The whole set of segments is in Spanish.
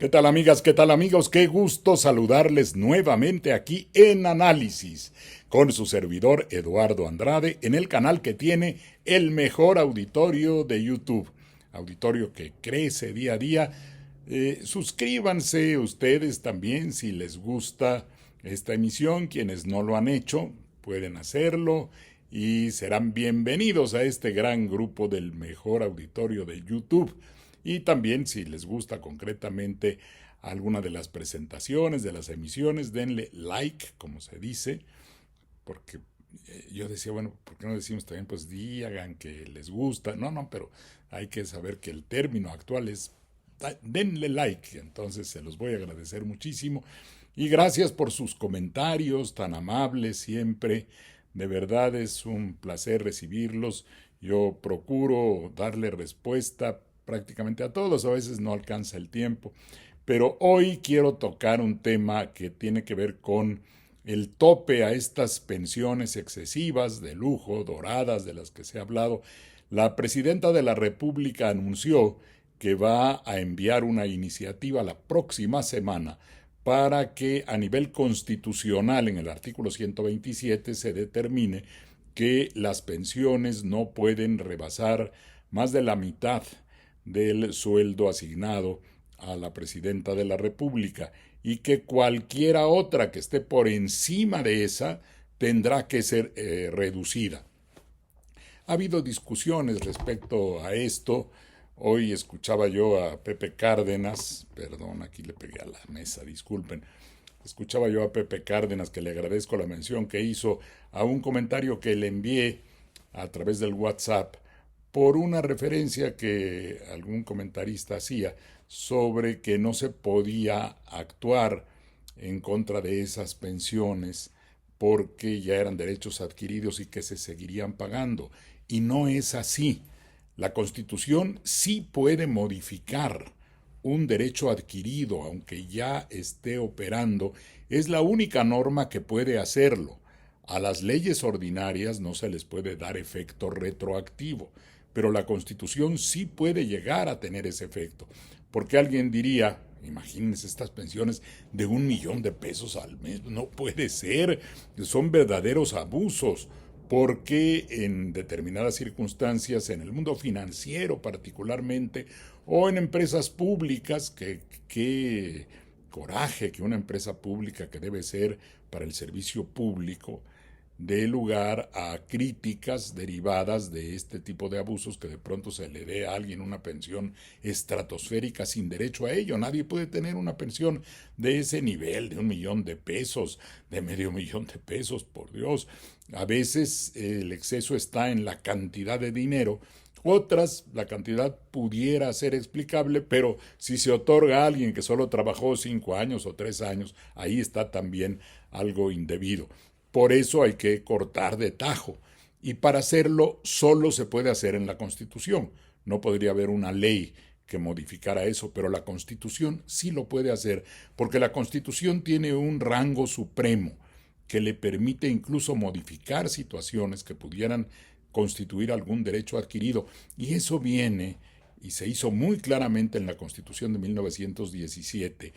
¿Qué tal amigas? ¿Qué tal amigos? Qué gusto saludarles nuevamente aquí en Análisis con su servidor Eduardo Andrade en el canal que tiene el mejor auditorio de YouTube. Auditorio que crece día a día. Suscríbanse ustedes también si les gusta esta emisión. Quienes no lo han hecho pueden hacerlo y serán bienvenidos a este gran grupo del mejor auditorio de YouTube. Y también si les gusta concretamente alguna de las presentaciones, de las emisiones, denle like, como se dice, porque yo decía, bueno, ¿por qué no decimos también, pues digan que les gusta? No, pero hay que saber que el término actual es denle like, entonces se los voy a agradecer muchísimo. Y gracias por sus comentarios tan amables siempre. De verdad es un placer recibirlos. Yo procuro darle respuesta prácticamente a todos, a veces no alcanza el tiempo, pero hoy quiero tocar un tema que tiene que ver con el tope a estas pensiones excesivas de lujo, doradas, de las que se ha hablado. La presidenta de la República anunció que va a enviar una iniciativa la próxima semana para que a nivel constitucional, en el artículo 127, se determine que las pensiones no pueden rebasar más de la mitad del sueldo asignado a la presidenta de la República y que cualquiera otra que esté por encima de esa tendrá que ser reducida. Ha habido discusiones respecto a esto. Hoy escuchaba yo a Pepe Cárdenas, perdón, aquí le pegué a la mesa, disculpen. Escuchaba yo a Pepe Cárdenas, que le agradezco la mención que hizo a un comentario que le envié a través del WhatsApp por una referencia que algún comentarista hacía sobre que no se podía actuar en contra de esas pensiones porque ya eran derechos adquiridos y que se seguirían pagando. Y no es así. La Constitución sí puede modificar un derecho adquirido, aunque ya esté operando, es la única norma que puede hacerlo. A las leyes ordinarias no se les puede dar efecto retroactivo, pero la Constitución sí puede llegar a tener ese efecto. Porque alguien diría, imagínense estas pensiones de $1,000,000 al mes, no puede ser, son verdaderos abusos, porque en determinadas circunstancias, en el mundo financiero particularmente, o en empresas públicas, que coraje que una empresa pública que debe ser para el servicio público dé lugar a críticas derivadas de este tipo de abusos, que de pronto se le dé a alguien una pensión estratosférica sin derecho a ello. Nadie puede tener una pensión de ese nivel, de $1,000,000, de $500,000, por Dios. A veces el exceso está en la cantidad de dinero. Otras, la cantidad pudiera ser explicable, pero si se otorga a alguien que solo trabajó 5 años o 3 años, ahí está también algo indebido. Por eso hay que cortar de tajo. Y para hacerlo solo se puede hacer en la Constitución. No podría haber una ley que modificara eso, pero la Constitución sí lo puede hacer, porque la Constitución tiene un rango supremo que le permite incluso modificar situaciones que pudieran constituir algún derecho adquirido. Y eso viene, y se hizo muy claramente en la Constitución de 1917,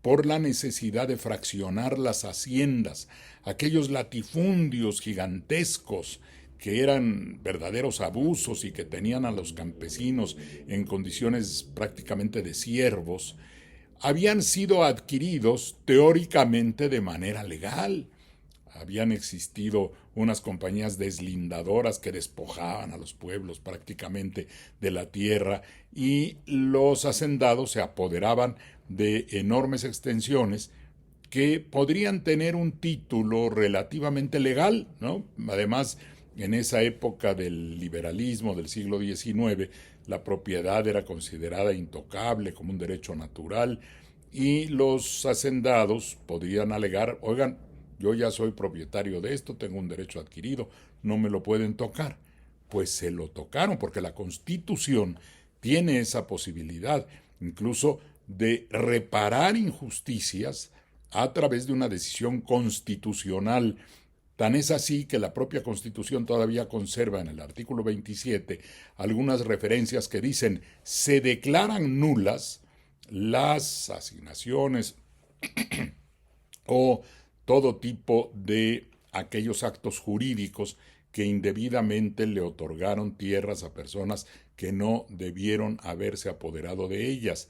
por la necesidad de fraccionar las haciendas, aquellos latifundios gigantescos que eran verdaderos abusos y que tenían a los campesinos en condiciones prácticamente de siervos, habían sido adquiridos teóricamente de manera legal. Habían existido unas compañías deslindadoras que despojaban a los pueblos prácticamente de la tierra y los hacendados se apoderaban de enormes extensiones que podrían tener un título relativamente legal, ¿no? Además, en esa época del liberalismo del siglo XIX, la propiedad era considerada intocable como un derecho natural y los hacendados podían alegar, oigan, yo ya soy propietario de esto, tengo un derecho adquirido, no me lo pueden tocar. Pues se lo tocaron porque la Constitución tiene esa posibilidad, incluso de reparar injusticias a través de una decisión constitucional. Tan es así que la propia Constitución todavía conserva en el artículo 27 algunas referencias que dicen se declaran nulas las asignaciones o todo tipo de aquellos actos jurídicos que indebidamente le otorgaron tierras a personas que no debieron haberse apoderado de ellas.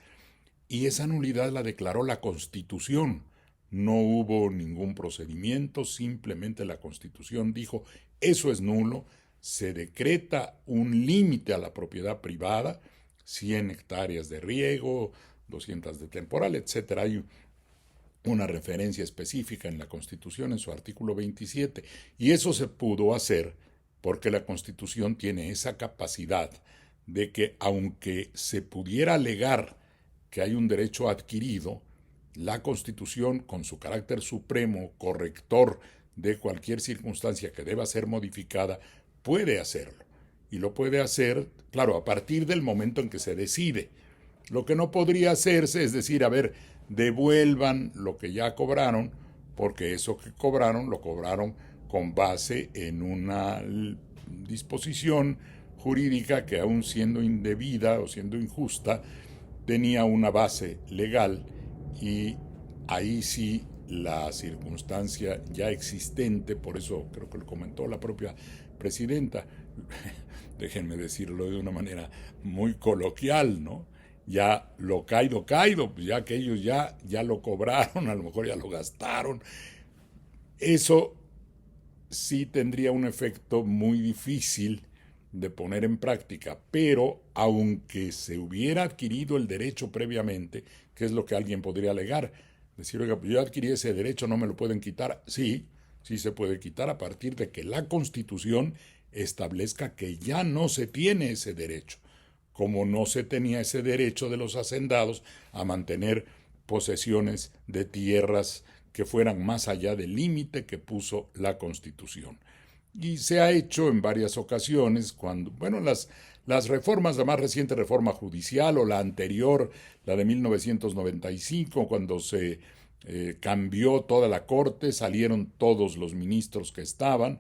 Y esa nulidad la declaró la Constitución. No hubo ningún procedimiento, simplemente la Constitución dijo, eso es nulo, se decreta un límite a la propiedad privada, 100 hectáreas de riego, 200 de temporal, etc. Hay una referencia específica en la Constitución en su artículo 27, y eso se pudo hacer porque la Constitución tiene esa capacidad de que, aunque se pudiera alegar que hay un derecho adquirido, la Constitución, con su carácter supremo, corrector de cualquier circunstancia que deba ser modificada, puede hacerlo. Y lo puede hacer, claro, a partir del momento en que se decide. Lo que no podría hacerse es decir, a ver, devuelvan lo que ya cobraron, porque eso que cobraron lo cobraron con base en una disposición jurídica que, aun siendo indebida o siendo injusta, tenía una base legal, y ahí sí la circunstancia ya existente, por eso creo que lo comentó la propia presidenta, déjenme decirlo de una manera muy coloquial, ¿no? Ya lo caído, pues ya que ellos ya lo cobraron, a lo mejor ya lo gastaron. Eso sí tendría un efecto muy difícil de poner en práctica, pero aunque se hubiera adquirido el derecho previamente, ¿qué es lo que alguien podría alegar? Decir, oiga, yo adquirí ese derecho, ¿no me lo pueden quitar? Sí, sí se puede quitar a partir de que la Constitución establezca que ya no se tiene ese derecho, como no se tenía ese derecho de los hacendados a mantener posesiones de tierras que fueran más allá del límite que puso la Constitución. Y se ha hecho en varias ocasiones cuando, bueno, las reformas, la más reciente reforma judicial o la anterior, la de 1995, cuando se cambió toda la corte, salieron todos los ministros que estaban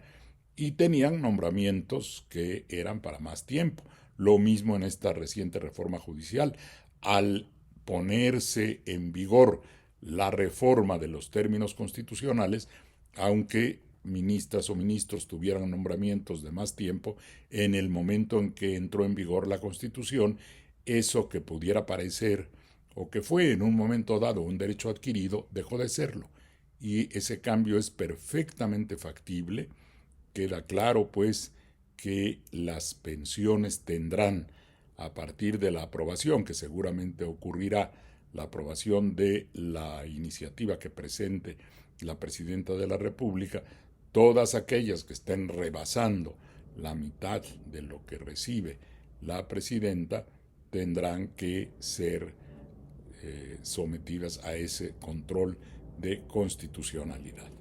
y tenían nombramientos que eran para más tiempo. Lo mismo en esta reciente reforma judicial. Al ponerse en vigor la reforma de los términos constitucionales, aunque ministras o ministros tuvieran nombramientos de más tiempo, en el momento en que entró en vigor la Constitución, eso que pudiera parecer o que fue en un momento dado un derecho adquirido, dejó de serlo. Y ese cambio es perfectamente factible. Queda claro, pues, que las pensiones tendrán, a partir de la aprobación, que seguramente ocurrirá, la aprobación de la iniciativa que presente la Presidenta de la República, todas aquellas que estén rebasando la mitad de lo que recibe la Presidenta tendrán que ser sometidas a ese control de constitucionalidad.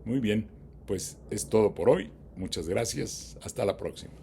Muy bien, pues es todo por hoy. Muchas gracias. Hasta la próxima.